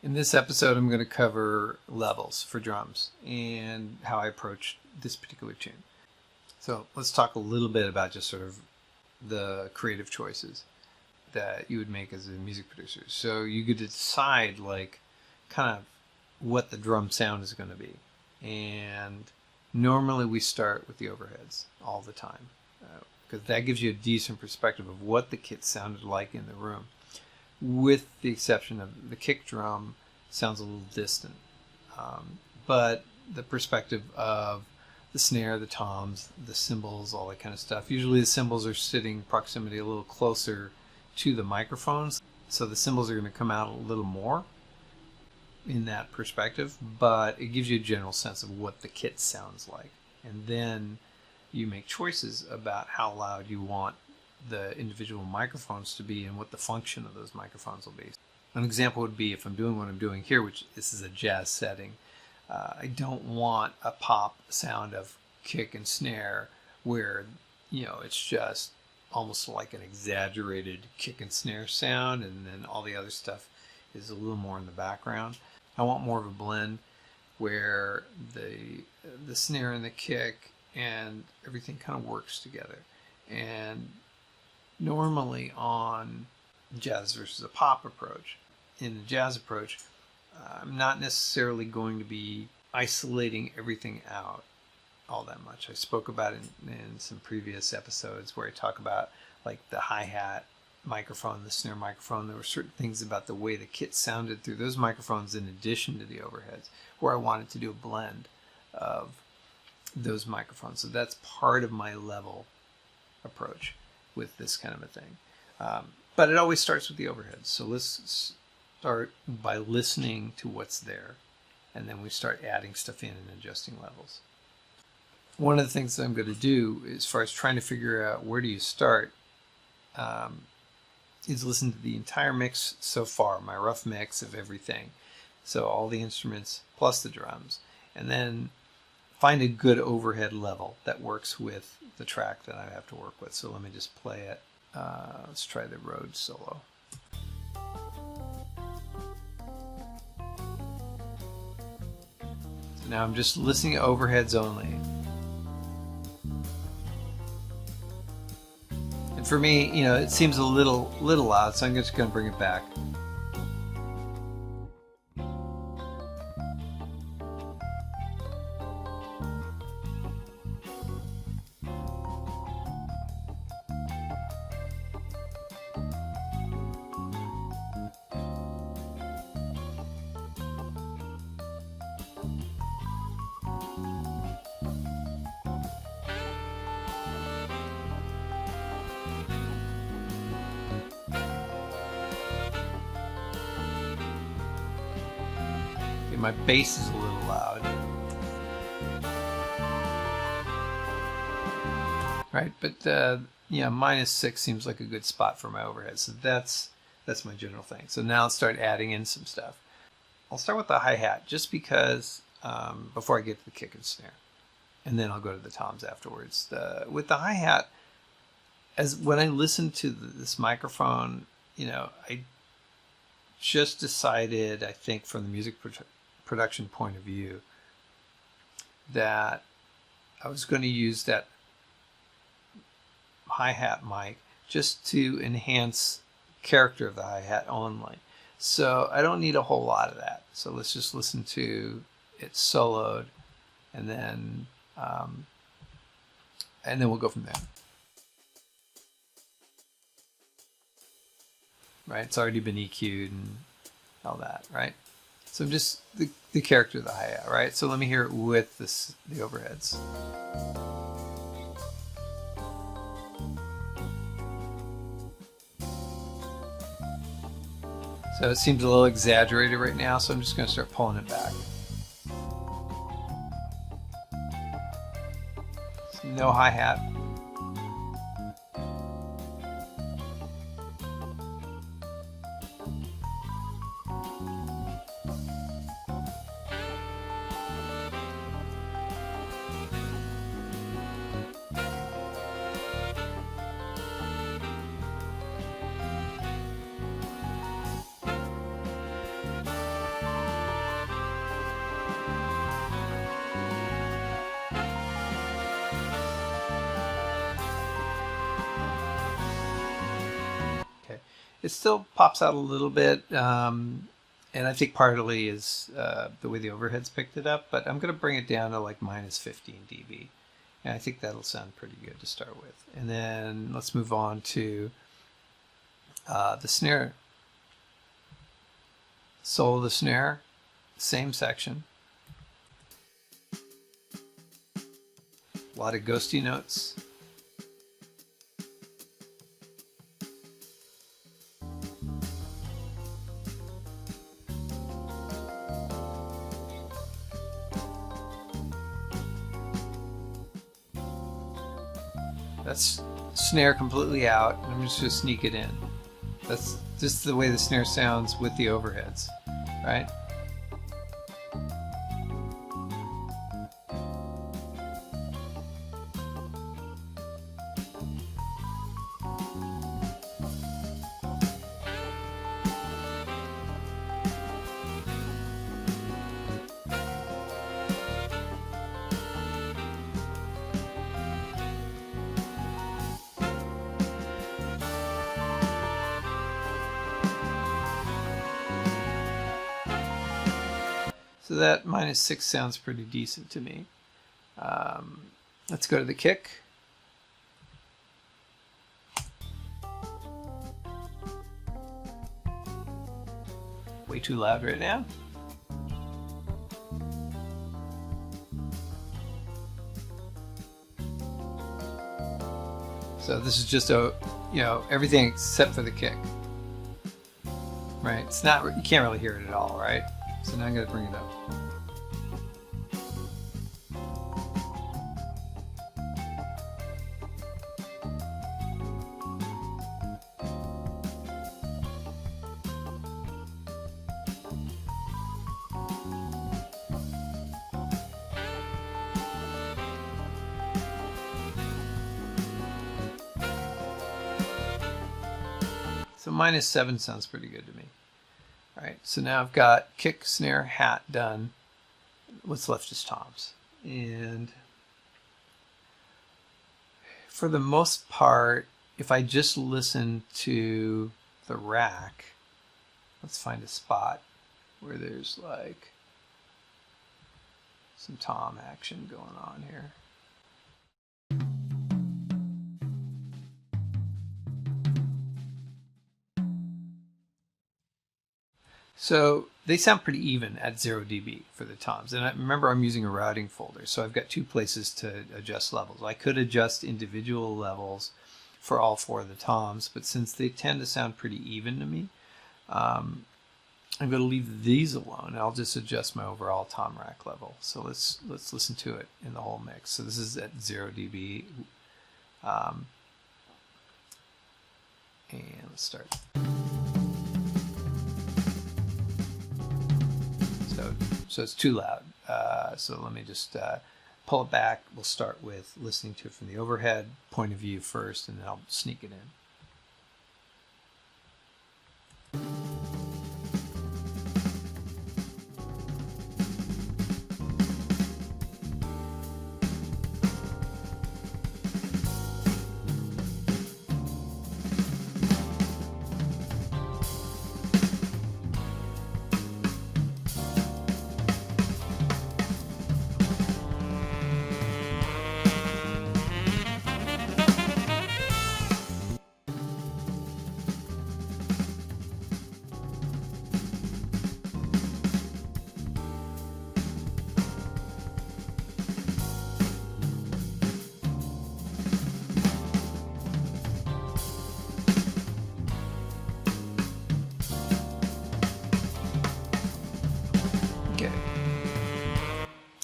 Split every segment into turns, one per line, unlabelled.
In this episode, I'm going to cover levels for drums and how I approach this particular tune. So let's talk a little bit about just sort of the creative choices that you would make as a music producer. So you could decide like kind of what the drum sound is going to be. And normally we start with the overheads all the time because that gives you a decent perspective of what the kit sounded like in the room, with the exception of the kick drum sounds a little distant. But the perspective of the snare, the toms, the cymbals, all that kind of stuff. Usually the cymbals are sitting proximity a little closer to the microphones, so the cymbals are going to come out a little more in that perspective, but it gives you a general sense of what the kit sounds like. And then you make choices about how loud you want the individual microphones to be and what the function of those microphones will be. An example would be if I'm doing what I'm doing here, which this is a jazz setting, I don't want a pop sound of kick and snare where, it's just almost like an exaggerated kick and snare sound, and then all the other stuff is a little more in the background. I want more of a blend where the snare and the kick and everything kind of works together. And normally on jazz versus a pop approach, in the jazz approach, I'm not necessarily going to be isolating everything out all that much. I spoke about it in some previous episodes where I talk about like the hi-hat microphone, the snare microphone. There were certain things about the way the kit sounded through those microphones in addition to the overheads where I wanted to do a blend of those microphones. So that's part of my level approach with this kind of a thing. But it always starts with the overheads. So let's start by listening to what's there, and then we start adding stuff in and adjusting levels. One of the things that I'm going to do as far as trying to figure out where do you start is listen to the entire mix so far, my rough mix of everything. So all the instruments plus the drums, and then find a good overhead level that works with the track that I have to work with. So let me just play it. Let's try the Rhodes solo. So now I'm just listening to overheads only. And for me, it seems a little loud, so I'm just going to bring it back. My bass is a little loud. Right, but -6 seems like a good spot for my overhead. So that's my general thing. So now let's start adding in some stuff. I'll start with the hi-hat just because before I get to the kick and snare, and then I'll go to the toms afterwards. With the hi-hat, when I listen to this microphone, I just decided, I think from the music production point of view, that I was going to use that hi-hat mic just to enhance character of the hi-hat only. So I don't need a whole lot of that. So let's just listen to it soloed, and then we'll go from there. Right, it's already been EQ'd and all that, right? So just the character of the hi-hat, right? So let me hear it with the overheads. So it seems a little exaggerated right now, so I'm just going to start pulling it back. No hi-hat. It still pops out a little bit, and I think partly is the way the overheads picked it up, but I'm going to bring it down to like minus 15 dB. And I think that'll sound pretty good to start with. And then let's move on to the snare. Solo the snare, same section. A lot of ghosty notes. That's snare completely out, and I'm just going to sneak it in. That's just the way the snare sounds with the overheads, right? So that minus 6 sounds pretty decent to me. Let's go to the kick. Way too loud right now. So this is just everything except for the kick. Right? It's not, you can't really hear it at all, right? So now I'm going to bring it up. So minus 7 sounds pretty good to me. All right, so now I've got kick, snare, hat done. What's left is toms. And for the most part, if I just listen to the rack, let's find a spot where there's like some tom action going on here. So they sound pretty even at 0 dB for the toms. And remember, I'm using a routing folder, so I've got 2 places to adjust levels. I could adjust individual levels for all 4 of the toms, but since they tend to sound pretty even to me, I'm going to leave these alone. I'll just adjust my overall tom rack level. So let's listen to it in the whole mix. So this is at 0 dB. And let's start. So it's too loud. So let me just pull it back. We'll start with listening to it from the overhead point of view first, and then I'll sneak it in.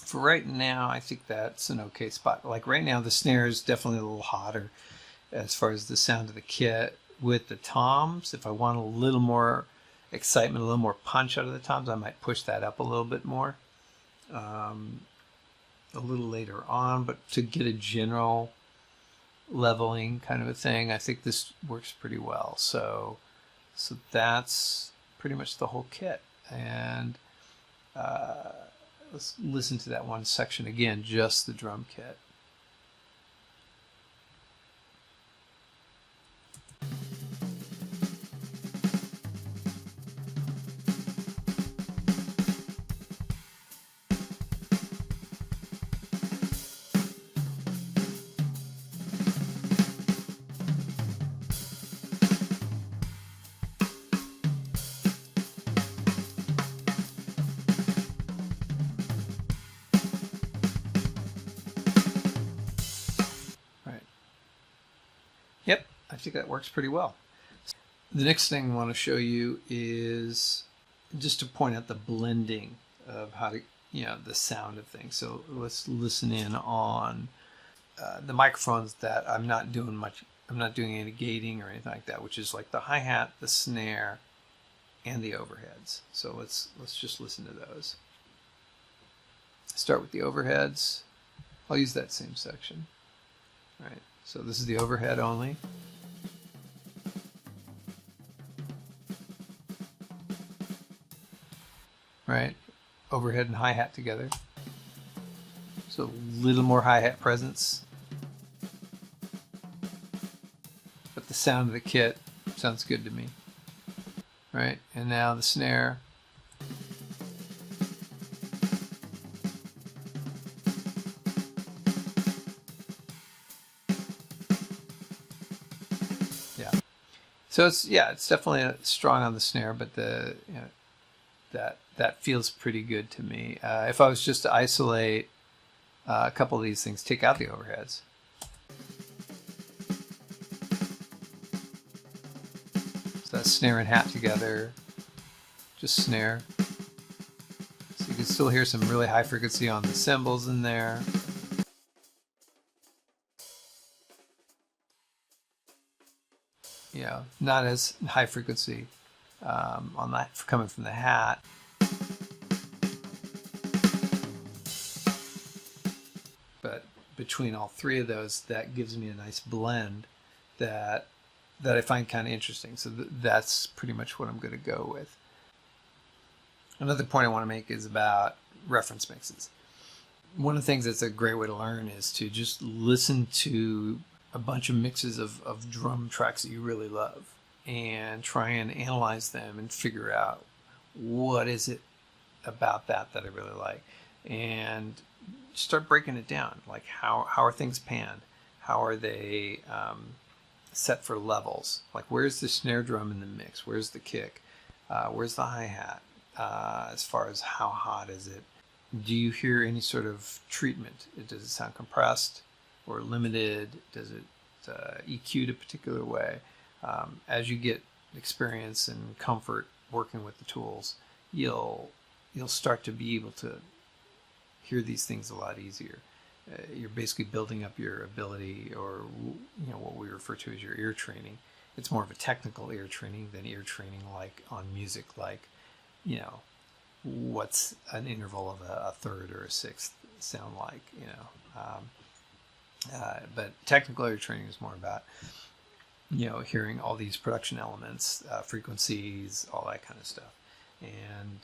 For right now, I think that's an okay spot. Like right now, the snare is definitely a little hotter as far as the sound of the kit. With the toms, if I want a little more excitement, a little more punch out of the toms, I might push that up a little bit more a little later on. But to get a general leveling kind of a thing, I think this works pretty well. So that's pretty much the whole kit. And let's listen to that one section again, just the drum kit. think that works pretty well. The next thing I want to show you is just to point out the blending of how to, the sound of things. So let's listen in on the microphones that I'm not doing much. I'm not doing any gating or anything like that, which is like the hi-hat, the snare, and the overheads. So let's just listen to those. Start with the overheads. I'll use that same section. All right. So this is the overhead only. Right. Overhead and hi-hat together. So a little more hi-hat presence. But the sound of the kit sounds good to me. Right. And now the snare. Yeah. So it's definitely strong on the snare, but that feels pretty good to me. If I was just to isolate a couple of these things, take out the overheads. So that's snare and hat together, just snare. So you can still hear some really high frequency on the cymbals in there. Not as high frequency on that coming from the hat. But between all three of those, that gives me a nice blend that I find kind of interesting. So that's pretty much what I'm going to go with. Another point I want to make is about reference mixes. One of the things that's a great way to learn is to just listen to a bunch of mixes of drum tracks that you really love and try and analyze them and figure out what is it about that I really like, and start breaking it down. Like how are things panned? How are they set for levels? Like where's the snare drum in the mix? Where's the kick? Where's the hi-hat? As far as how hot is it? Do you hear any sort of treatment? Does it sound compressed or limited? Does it EQ'd a particular way? As you get experience and comfort working with the tools, you'll start to be able to hear these things a lot easier. You're basically building up your ability, or what we refer to as your ear training. It's more of a technical ear training than ear training like on music, like what's an interval of a third or a sixth sound like, but technical ear training is more about hearing all these production elements, frequencies, all that kind of stuff. And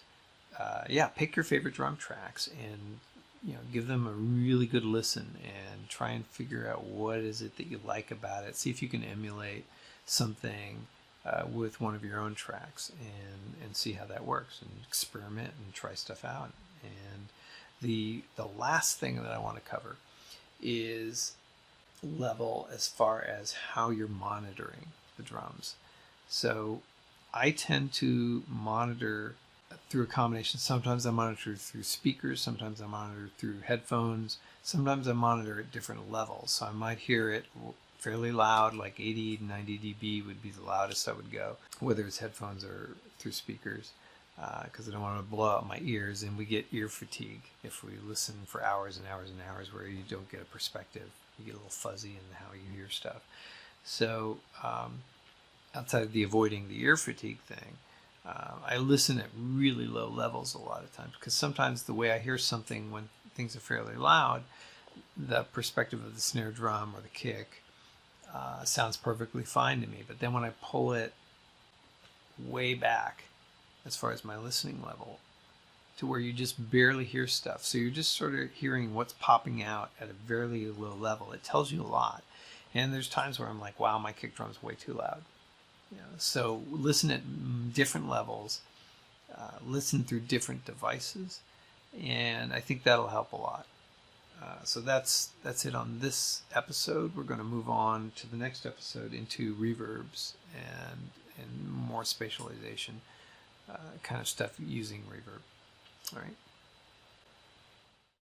pick your favorite drum tracks and give them a really good listen and try and figure out what is it that you like about it. See if you can emulate something with one of your own tracks and see how that works, and experiment and try stuff out. And the last thing that I want to cover is level as far as how you're monitoring the drums. So I tend to monitor through a combination. Sometimes I monitor through speakers, sometimes I monitor through headphones, sometimes I monitor at different levels. So I might hear it fairly loud, like 80 to 90 dB would be the loudest I would go, whether it's headphones or through speakers, because I don't want to blow out my ears, and we get ear fatigue if we listen for hours and hours and hours where you don't get a perspective. You get a little fuzzy in how you hear stuff. So outside of the avoiding the ear fatigue thing, I listen at really low levels a lot of times, because sometimes the way I hear something when things are fairly loud, the perspective of the snare drum or the kick sounds perfectly fine to me. But then when I pull it way back as far as my listening level to where you just barely hear stuff, so you're just sort of hearing what's popping out at a very low level, it tells you a lot. And there's times where I'm like, wow, my kick drum's way too loud. So listen at different levels, listen through different devices, and I think that'll help a lot. So that's it on this episode. We're going to move on to the next episode into reverbs and more spatialization kind of stuff using reverb. All right.